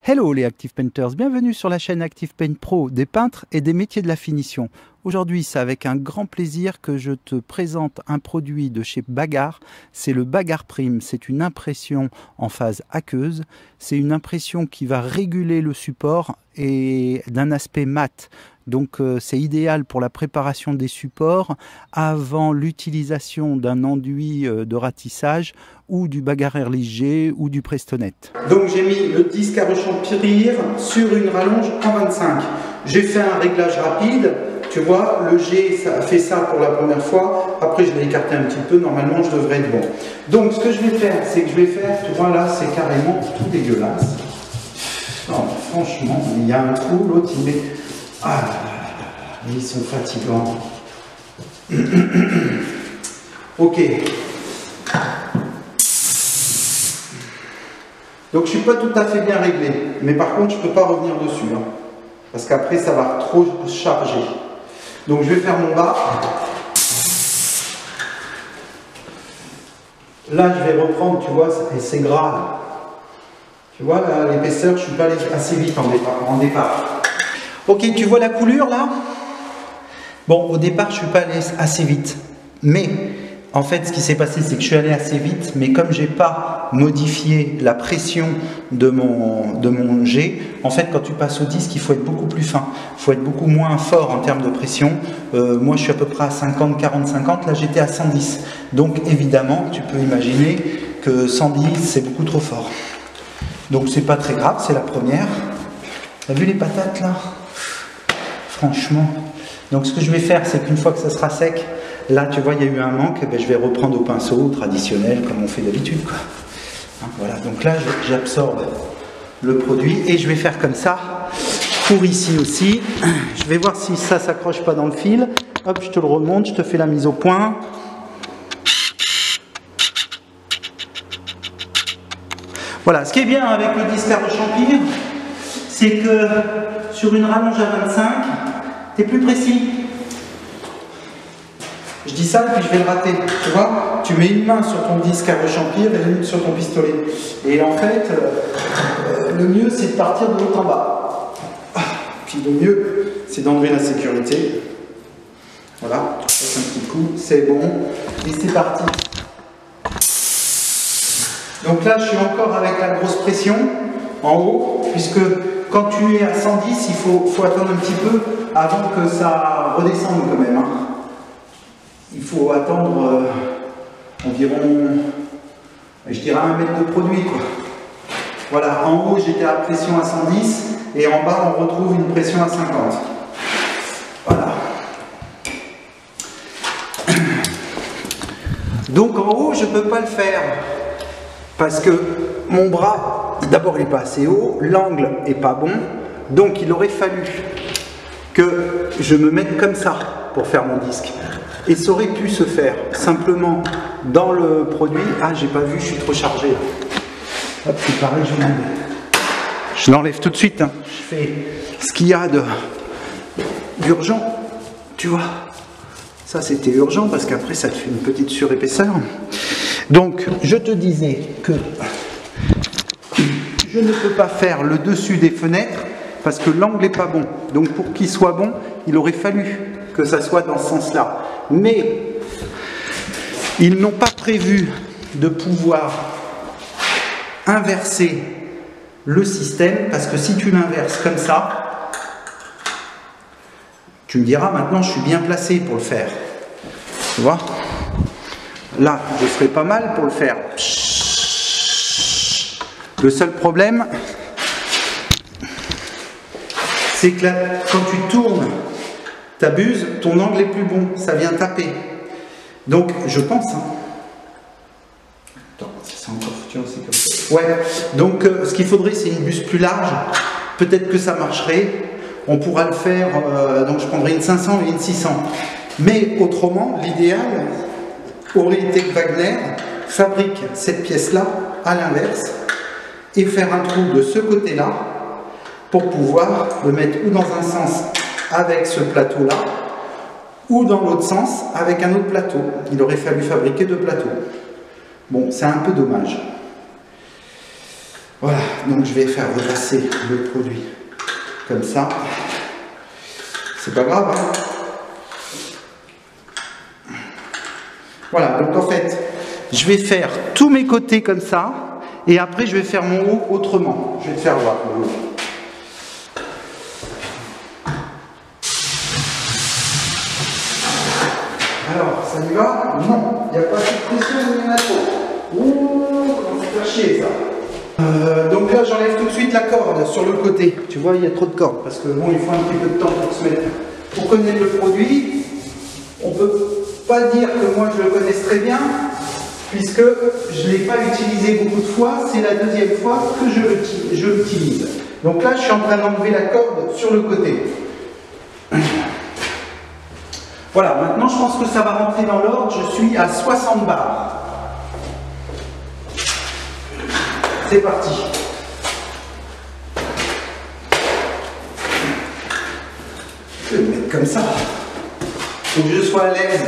Hello les Active Painters, bienvenue sur la chaîne Active Paint Pro, des peintres et des métiers de la finition. Aujourd'hui, c'est avec un grand plaisir que je te présente un produit de chez Bagar. C'est le Bagar Prime, c'est une impression en phase aqueuse. C'est une impression qui va réguler le support et d'un aspect mat. Donc c'est idéal pour la préparation des supports avant l'utilisation d'un enduit de ratissage ou du Bagar Air léger ou du Prestonet. Donc j'ai mis le disque à rechampir sur une rallonge en 25. J'ai fait un réglage rapide. Tu vois, le G ça a fait ça pour la première fois. Après je l'ai écarté un petit peu. Normalement je devrais être bon. Donc ce que je vais faire, c'est que je vais faire, tu vois là c'est carrément tout dégueulasse. Non, franchement, il y a un trou, l'autre il met... Ah, ils sont fatigants. Ok. Donc je suis pas tout à fait bien réglé, mais par contre je peux pas revenir dessus, hein, parce qu'après ça va trop charger. Donc je vais faire mon bas. Là je vais reprendre, tu vois, et c'est gras. Tu vois l'épaisseur, je suis pas allé assez vite en départ. Ok, tu vois la coulure là? Bon, au départ, je ne suis pas allé assez vite. Mais, en fait, ce qui s'est passé, c'est que je suis allé assez vite, mais comme je n'ai pas modifié la pression de mon jet, en fait, quand tu passes au disque, il faut être beaucoup plus fin. Il faut être beaucoup moins fort en termes de pression. Moi, je suis à peu près à 50, 40, 50. Là, j'étais à 110. Donc, évidemment, tu peux imaginer que 110, c'est beaucoup trop fort. Donc, c'est pas très grave, c'est la première. T'as vu les patates, là? Franchement. Donc ce que je vais faire, c'est qu'une fois que ça sera sec, là tu vois il y a eu un manque, ben, je vais reprendre au pinceau traditionnel comme on fait d'habitude. Voilà, donc là j'absorbe le produit et je vais faire comme ça pour ici aussi. Je vais voir si ça s'accroche pas dans le fil. Hop, je te le remonte, je te fais la mise au point. Voilà, ce qui est bien avec le disque à rechampir, c'est que sur une rallonge à 25, tu es plus précis. Je dis ça et puis je vais le rater. Tu vois, tu mets une main sur ton disque à rechampir et une sur ton pistolet. Et en fait, le mieux c'est de partir de haut en bas. Puis le mieux c'est d'enlever la sécurité. Voilà, tu passes un petit coup, c'est bon. Et c'est parti. Donc là je suis encore avec la grosse pression en haut, puisque quand tu es à 110, il faut attendre un petit peu avant que ça redescende quand même. Hein. Il faut attendre environ, je dirais 1 mètre de produit, quoi. Voilà, en haut j'étais à pression à 110 et en bas on retrouve une pression à 50. Voilà. Donc en haut je ne peux pas le faire parce que mon bras, d'abord il n'est pas assez haut, l'angle n'est pas bon, donc il aurait fallu que je me mette comme ça pour faire mon disque. Et ça aurait pu se faire simplement dans le produit. Ah, j'ai pas vu, je suis trop chargé là. Hop, c'est pareil, je l'enlève tout de suite. Hein. Je fais ce qu'il y a d'urgent, tu vois. Ça c'était urgent parce qu'après ça te fait une petite surépaisseur. Donc je te disais que je ne peux pas faire le dessus des fenêtres parce que l'angle n'est pas bon. Donc pour qu'il soit bon, il aurait fallu que ça soit dans ce sens-là. Mais ils n'ont pas prévu de pouvoir inverser le système parce que si tu l'inverses comme ça, tu me diras maintenant je suis bien placé pour le faire. Tu vois? Là, je serais pas mal pour le faire. Le seul problème, c'est que là, quand tu tournes, tu abuses, ton angle est plus bon, ça vient taper. Donc, je pense. Hein. Attends, c'est encore, tu vois, c'est comme ça. Ouais, donc ce qu'il faudrait, c'est une buse plus large. Peut-être que ça marcherait. On pourra le faire, donc je prendrai une 500 et une 600. Mais autrement, l'idéal aurait été que Wagner fabrique cette pièce-là à l'inverse et faire un trou de ce côté-là pour pouvoir le mettre ou dans un sens avec ce plateau-là ou dans l'autre sens avec un autre plateau. Il aurait fallu fabriquer 2 plateaux. Bon, c'est un peu dommage. Voilà, donc je vais faire repasser le produit comme ça. C'est pas grave, hein. Voilà, donc en fait, je vais faire tous mes côtés comme ça, et après je vais faire mon haut autrement. Je vais te faire voir le haut. Alors, ça y va? Non, il n'y a pas de pression, il y en a trop. Ouh, comment ça fait chier ça. Donc là, j'enlève tout de suite la corde sur le côté. Tu vois, il y a trop de cordes, parce que bon, il faut un petit peu de temps pour se mettre. Pour connaître le produit, on ne peut pas dire que moi je le connaisse très bien, puisque je ne l'ai pas utilisé beaucoup de fois, c'est la deuxième fois que je l'utilise. Donc là, je suis en train d'enlever la corde sur le côté. Voilà, maintenant je pense que ça va rentrer dans l'ordre, je suis à 60 bars. C'est parti. Je vais le mettre comme ça. Faut que je sois à l'aise.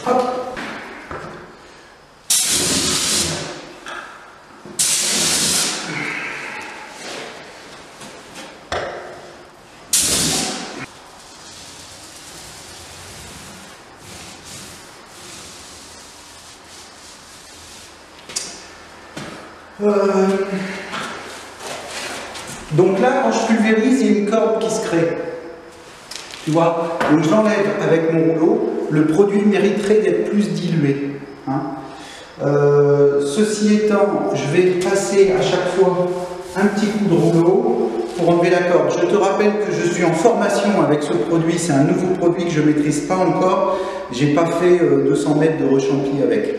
Hop. Donc là, quand je pulvérise, il y a une corde qui se crée. Tu vois? Donc je l'enlève avec mon rouleau. Le produit mériterait d'être plus dilué. Hein. Ceci étant, je vais passer à chaque fois un petit coup de rouleau pour enlever la corde. Je te rappelle que je suis en formation avec ce produit. C'est un nouveau produit que je ne maîtrise pas encore. Je n'ai pas fait 200 mètres de rechampis avec.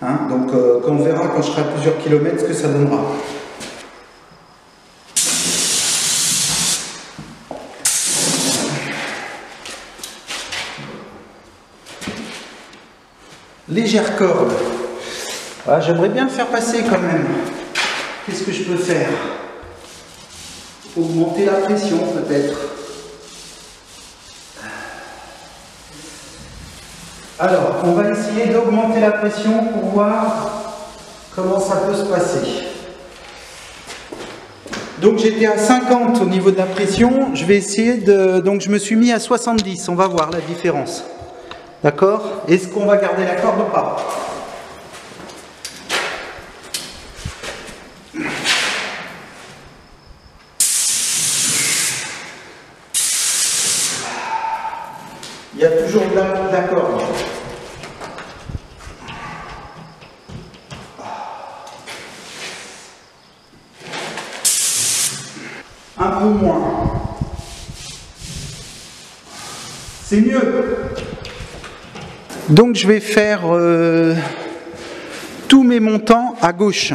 Hein, donc quand on verra quand je serai à plusieurs kilomètres ce que ça donnera. Légère corde. Ah, j'aimerais bien le faire passer quand même. Qu'est-ce que je peux faire? Augmenter la pression peut-être. Alors, on va essayer d'augmenter la pression pour voir comment ça peut se passer. Donc j'étais à 50 au niveau de la pression, je vais essayer de... Donc je me suis mis à 70, on va voir la différence. D'accord? Est-ce qu'on va garder la corde ou pas? Il y a toujours de la corde. Un peu moins. C'est mieux. Donc je vais faire tous mes montants à gauche.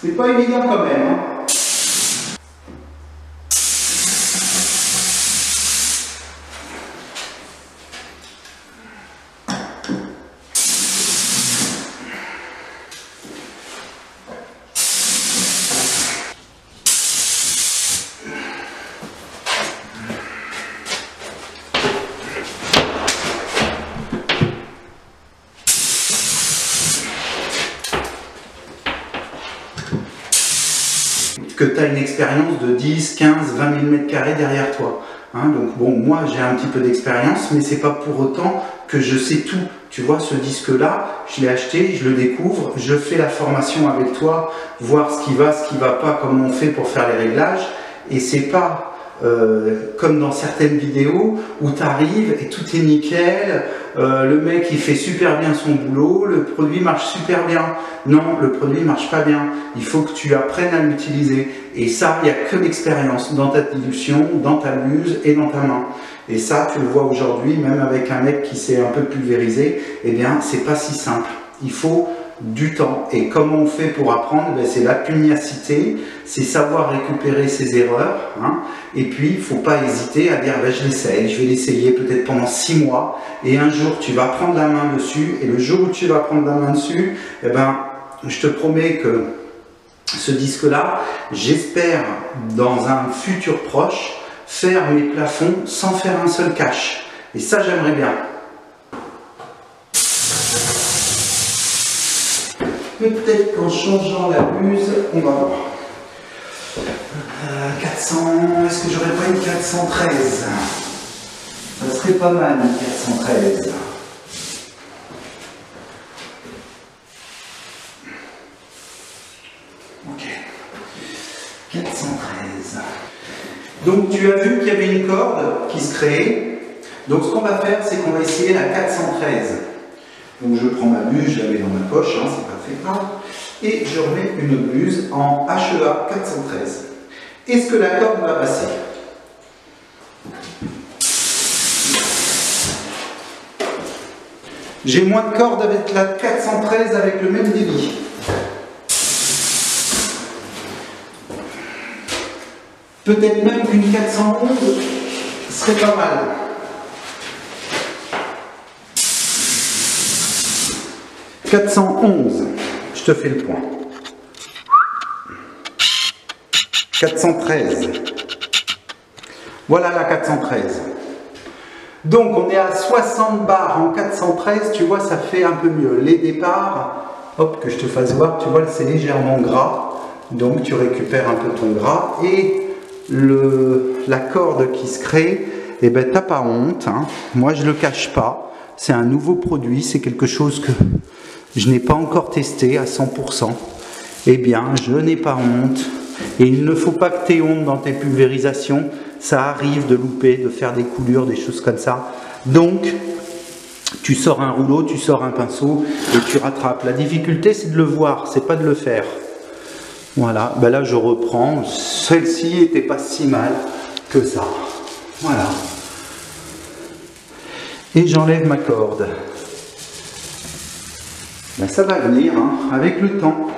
C'est pas évident quand même. Hein. Que tu as une expérience de 10, 15, 20 000 m² derrière toi. Hein, donc bon, moi j'ai un petit peu d'expérience, mais c'est pas pour autant que je sais tout. Tu vois, ce disque-là, je l'ai acheté, je le découvre, je fais la formation avec toi, voir ce qui va pas, comment on fait pour faire les réglages, et c'est pas comme dans certaines vidéos où tu arrives et tout est nickel, le mec il fait super bien son boulot, le produit marche super bien. Non, le produit marche pas bien. Il faut que tu apprennes à l'utiliser. Et ça, il n'y a que l'expérience dans ta dilution, dans ta muse et dans ta main. Et ça, tu le vois aujourd'hui, même avec un mec qui s'est un peu pulvérisé, eh bien, c'est pas si simple. Il faut du temps. Et comment on fait pour apprendre? Ben, c'est la pugnacité, c'est savoir récupérer ses erreurs. Hein. Et puis, il ne faut pas hésiter à dire ben, je l'essaye, je vais l'essayer peut-être pendant 6 mois. Et un jour, tu vas prendre la main dessus. Et le jour où tu vas prendre la main dessus, eh ben, je te promets que ce disque-là, j'espère dans un futur proche, faire mes plafonds sans faire un seul cache. Et ça, j'aimerais bien. Peut-être qu'en changeant la buse, on va voir. 400, est-ce que j'aurais pas une 413? Ça serait pas mal une 413. Ok. 413. Donc tu as vu qu'il y avait une corde qui se créait. Donc ce qu'on va faire, c'est qu'on va essayer la 413. Donc je prends ma buse, je la mets dans ma poche, hein, c'est pas fait grave, et je remets une buse en HEA 413. Est-ce que la corde va passer? J'ai moins de corde avec la 413 avec le même débit. Peut-être même qu'une 411 serait pas mal. « 411, je te fais le point. 413. Voilà la 413. Donc on est à 60 bars en 413, tu vois, ça fait un peu mieux. Les départs, hop, que je te fasse voir, tu vois, c'est légèrement gras. Donc tu récupères un peu ton gras. Et la corde qui se crée, eh ben t'as pas honte. Hein. Moi je le cache pas. C'est un nouveau produit, c'est quelque chose que je n'ai pas encore testé à 100%. Eh bien, je n'ai pas honte. Et il ne faut pas que tu aies honte dans tes pulvérisations. Ça arrive de louper, de faire des coulures, des choses comme ça. Donc, tu sors un rouleau, tu sors un pinceau et tu rattrapes. La difficulté, c'est de le voir, c'est pas de le faire. Voilà, ben là je reprends. Celle-ci n'était pas si mal que ça. Voilà. Et j'enlève ma corde. Ben, ça va venir hein, avec le temps.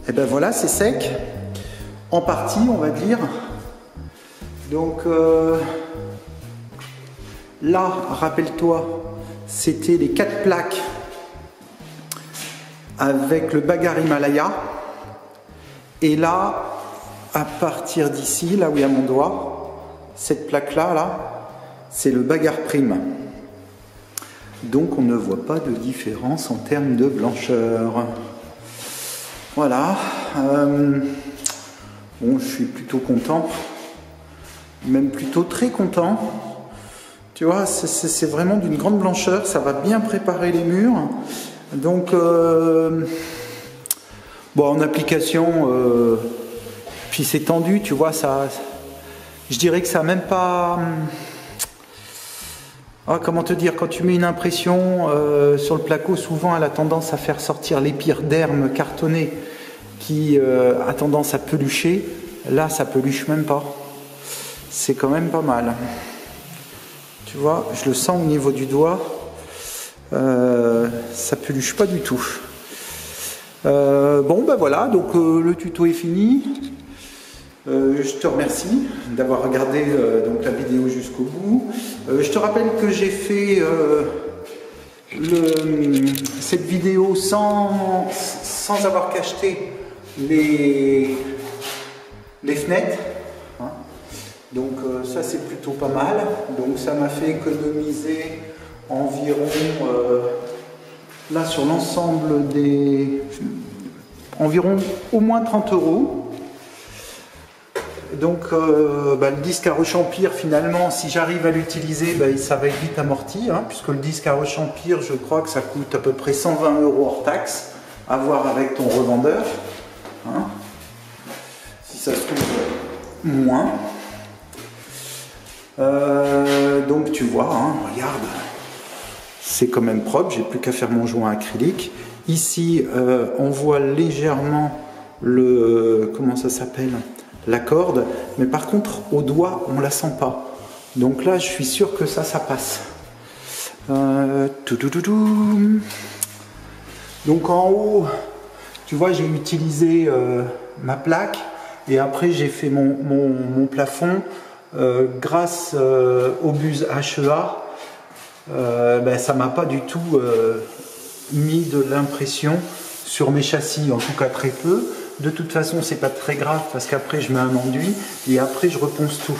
Et ben voilà, c'est sec. En partie, on va dire. Donc là, rappelle-toi, c'était les 4 plaques avec le Bagar Himalaya. Et là, à partir d'ici, là où il y a mon doigt, cette plaque-là, là, c'est le Bagar Prime. Donc on ne voit pas de différence en termes de blancheur. Voilà. Bon, je suis plutôt content. Même plutôt très content. Tu vois, c'est vraiment d'une grande blancheur. Ça va bien préparer les murs. Donc, bon, en application, puis c'est tendu, tu vois, ça... Je dirais que ça n'a même pas... Ah, comment te dire, quand tu mets une impression sur le placo, souvent elle a tendance à faire sortir l'épiderme cartonné qui a tendance à pelucher. Là, ça peluche même pas. C'est quand même pas mal. Tu vois, je le sens au niveau du doigt. Ça peluche pas du tout. Bon, ben voilà, donc le tuto est fini. Je te remercie d'avoir regardé donc la vidéo jusqu'au bout. Je te rappelle que j'ai fait cette vidéo sans avoir cacheté les fenêtres. Hein. Donc ça c'est plutôt pas mal. Donc ça m'a fait économiser environ là sur l'ensemble des environ au moins 30 €. Donc le disque à rechampir finalement, si j'arrive à l'utiliser, ça va être vite amorti, hein, puisque le disque à rechampir, je crois que ça coûte à peu près 120 € hors taxe, à voir avec ton revendeur. Hein. Si ça se trouve moins. Donc tu vois, hein, regarde, c'est quand même propre, j'ai plus qu'à faire mon joint acrylique. Ici, on voit légèrement le... comment ça s'appelle ? La corde, mais par contre au doigt on la sent pas, donc là je suis sûr que ça passe. Donc en haut tu vois j'ai utilisé ma plaque et après j'ai fait mon plafond grâce au buse HEA. Ça m'a pas du tout mis de l'impression sur mes châssis, en tout cas très peu. De toute façon, c'est pas très grave parce qu'après je mets un enduit et après je reponce tout.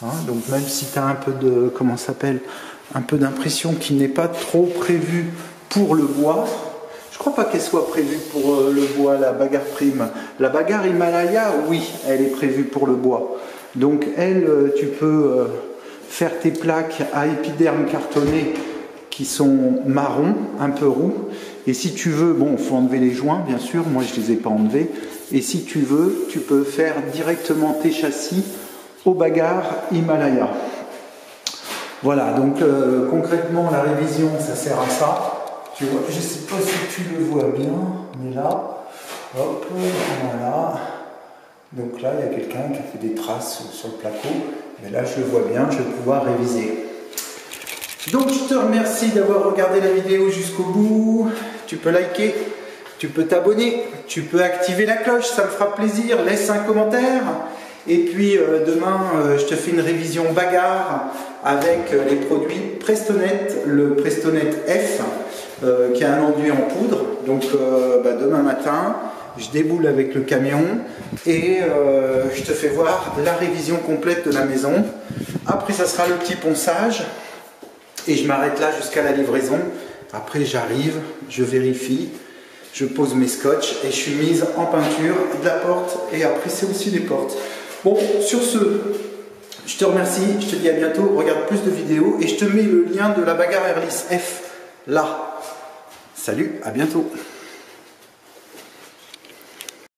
Hein, donc même si tu as un peu de, comment ça s'appelle, un peu d'impression qui n'est pas trop prévue pour le bois. Je crois pas qu'elle soit prévue pour le bois, la Bagar Prime. La Bagar Himalaya, oui, elle est prévue pour le bois. Donc elle, tu peux faire tes plaques à épiderme cartonné qui sont marron, un peu roux. Et si tu veux, bon, il faut enlever les joints, bien sûr, moi je ne les ai pas enlevés. Et si tu veux, tu peux faire directement tes châssis au Bagar Himalaya. Voilà, donc concrètement, la révision, ça sert à ça. Tu vois, je ne sais pas si tu le vois bien, mais là, hop, voilà. Donc là, il y a quelqu'un qui a fait des traces sur le placo. Mais là, je le vois bien, je vais pouvoir réviser. Donc je te remercie d'avoir regardé la vidéo jusqu'au bout. Tu peux liker, tu peux t'abonner, tu peux activer la cloche, ça me fera plaisir. Laisse un commentaire. Et puis demain, je te fais une révision Bagar avec les produits Prestonet, le Prestonet F, qui a un enduit en poudre. Donc demain matin, je déboule avec le camion et je te fais voir la révision complète de la maison. Après, ça sera le petit ponçage. Et je m'arrête là jusqu'à la livraison. Après j'arrive, je vérifie, je pose mes scotch et je suis mise en peinture de la porte et après c'est aussi les portes. Bon, sur ce, je te remercie, je te dis à bientôt, regarde plus de vidéos et je te mets le lien de la Bagar Airless F là. Salut, à bientôt.